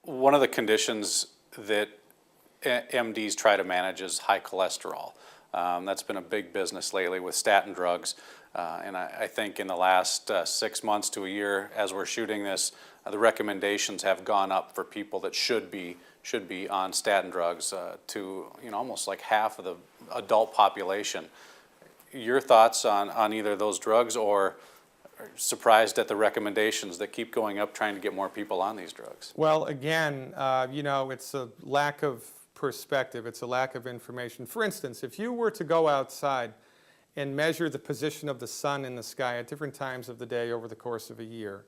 One of the conditions that MDs try to manage is high cholesterol. That's been a big business lately with statin drugs. And I think in the last 6 months to a year, as we're shooting this, the recommendations have gone up for people that should be on statin drugs to almost like half of the adult population. Your thoughts on either of those drugs, or surprised at the recommendations that keep going up trying to get more people on these drugs? Well, again, it's a lack of perspective. It's a lack of information. For instance, if you were to go outside and measure the position of the sun in the sky at different times of the day over the course of a year,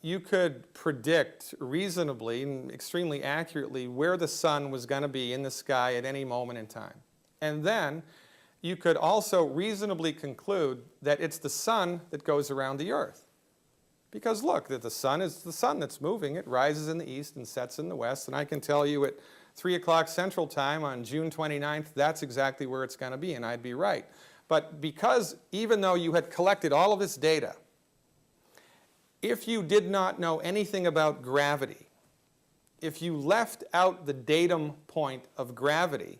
you could predict reasonably and extremely accurately where the sun was going to be in the sky at any moment in time. And then you could also reasonably conclude that it's the sun that goes around the earth. Because look, that the sun is the sun that's moving. It rises in the east and sets in the west. And I can tell you at 3 o'clock Central Time on June 29th, that's exactly where it's going to be, and I'd be right. But because even though you had collected all of this data, if you did not know anything about gravity, if you left out the datum point of gravity,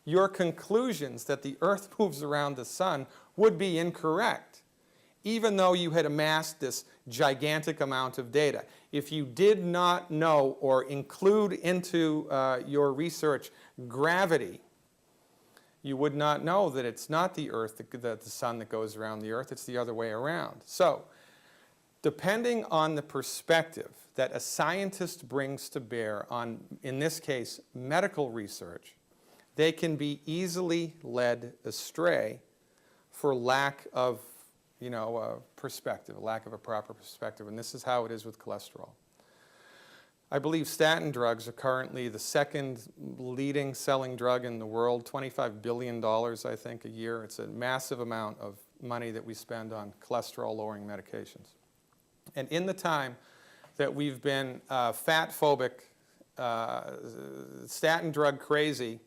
your conclusions that the Earth moves around the sun would be incorrect, even though you had amassed this gigantic amount of data. If you did not know or include into your research gravity, you would not know that it's not the Earth, the sun that goes around the Earth, it's the other way around. So, depending on the perspective that a scientist brings to bear on, in this case, medical research, they can be easily led astray for lack of perspective, a lack of a proper perspective. And this is how it is with cholesterol. I believe statin drugs are currently the second leading selling drug in the world, $25 billion, I think, a year. It's a massive amount of money that we spend on cholesterol-lowering medications. And in the time that we've been fat-phobic, statin drug crazy,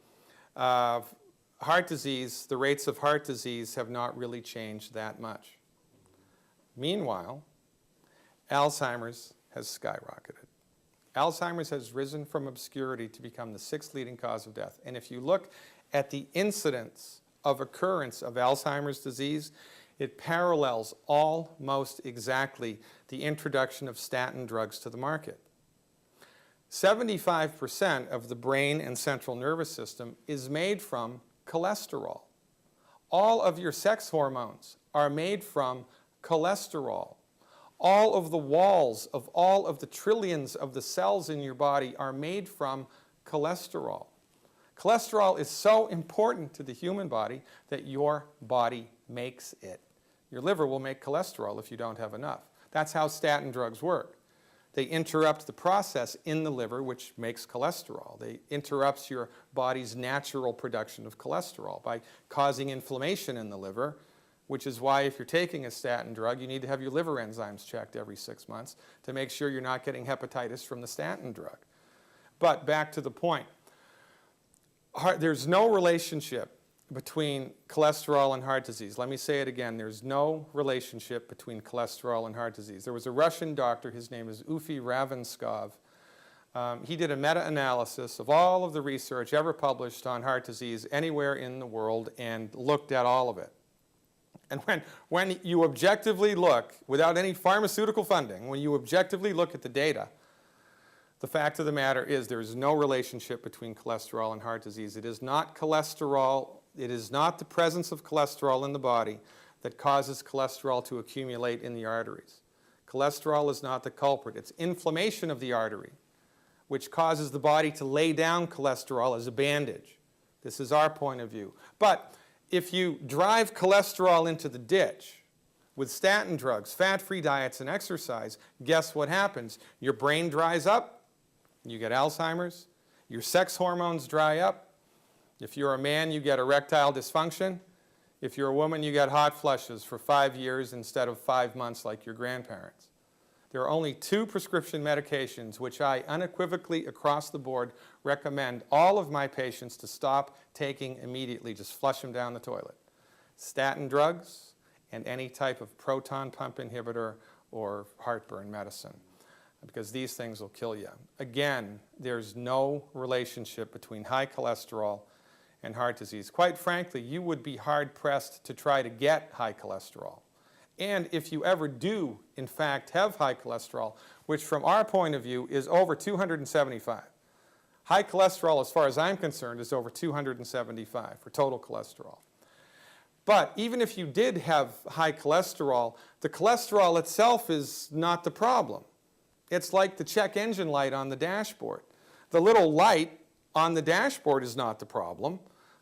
heart disease, the rates of heart disease have not really changed that much. Meanwhile, Alzheimer's has skyrocketed. Alzheimer's has risen from obscurity to become the 6th leading cause of death. And if you look at the incidence of occurrence of Alzheimer's disease, it parallels almost exactly the introduction of statin drugs to the market. 75% of the brain and central nervous system is made from cholesterol. All of your sex hormones are made from cholesterol. All of the walls of all of the trillions of the cells in your body are made from cholesterol. Cholesterol is so important to the human body that your body makes it. Your liver will make cholesterol if you don't have enough. That's how statin drugs work. They interrupt the process in the liver, which makes cholesterol. They interrupt your body's natural production of cholesterol by causing inflammation in the liver, which is why if you're taking a statin drug, you need to have your liver enzymes checked every 6 months to make sure you're not getting hepatitis from the statin drug. But back to the point. There's no relationship between cholesterol and heart disease. Let me say it again. There's no relationship between cholesterol and heart disease. There was a Russian doctor, his name is Ufi Ravanskov. He did a meta-analysis of all of the research ever published on heart disease anywhere in the world and looked at all of it. And when you objectively look, without any pharmaceutical funding, when you objectively look at the data, the fact of the matter is there is no relationship between cholesterol and heart disease. It is not cholesterol. It is not the presence of cholesterol in the body that causes cholesterol to accumulate in the arteries. Cholesterol is not the culprit. It's inflammation of the artery, which causes the body to lay down cholesterol as a bandage. This is our point of view. But if you drive cholesterol into the ditch with statin drugs, fat-free diets, and exercise, guess what happens? Your brain dries up, you get Alzheimer's, your sex hormones dry up. If you're a man, you get erectile dysfunction. If you're a woman, you get hot flushes for 5 years instead of 5 months like your grandparents. There are only 2 prescription medications which I unequivocally across the board recommend all of my patients to stop taking immediately. Just flush them down the toilet. Statin drugs and any type of proton pump inhibitor or heartburn medicine. because these things will kill you. Again, there's no relationship between high cholesterol and heart disease. Quite frankly, you would be hard-pressed to try to get high cholesterol. And if you ever do, in fact, have high cholesterol, which from our point of view is over 275. High cholesterol, as far as I'm concerned, is over 275 for total cholesterol. But even if you did have high cholesterol, the cholesterol itself is not the problem. It's like the check engine light on the dashboard. The little light on the dashboard is not the problem.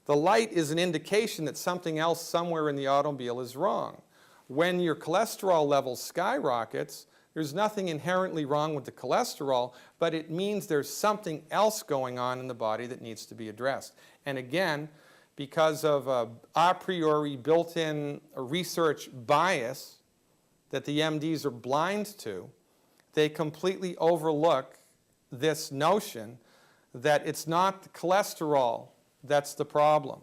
The light is an indication that something else somewhere in the automobile is wrong. When your cholesterol level skyrockets, there's nothing inherently wrong with the cholesterol, but it means there's something else going on in the body that needs to be addressed. And again, because of a priori built-in research bias that the MDs are blind to, they completely overlook this notion that it's not the cholesterol that's the problem.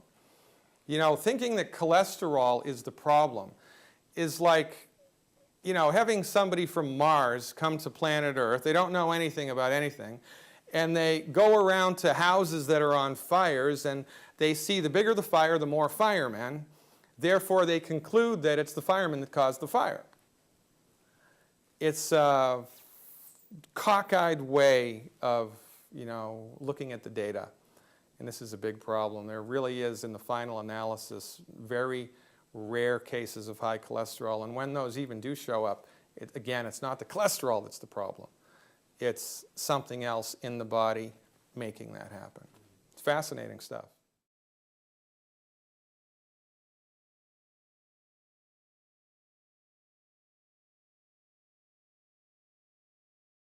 You know, thinking that cholesterol is the problem is like, you know, having somebody from Mars come to planet Earth. They don't know anything about anything, and they go around to houses that are on fires, and they see the bigger the fire, the more firemen. Therefore, they conclude that it's the firemen that caused the fire. It's a cockeyed way of, you know, looking at the data, and this is a big problem. There really is, in the final analysis, very rare cases of high cholesterol, and when those even do show up, again, it's not the cholesterol that's the problem. It's something else in the body making that happen. It's fascinating stuff.